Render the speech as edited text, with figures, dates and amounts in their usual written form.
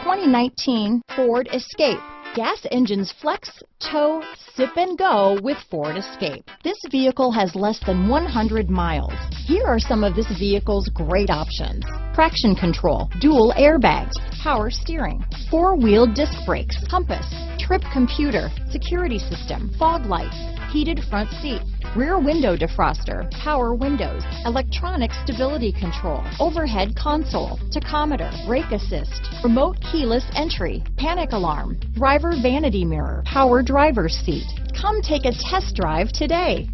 2019 Ford Escape. Gas engines flex, tow, sip and go with Ford Escape. This vehicle has less than 100 miles. Here are some of this vehicle's great options: traction control, dual airbags, power steering, four-wheel disc brakes, compass, trip computer, security system, fog lights, heated front seats, rear window defroster, power windows, electronic stability control, overhead console, tachometer, brake assist, remote keyless entry, panic alarm, driver vanity mirror, power driver's seat. Come take a test drive today.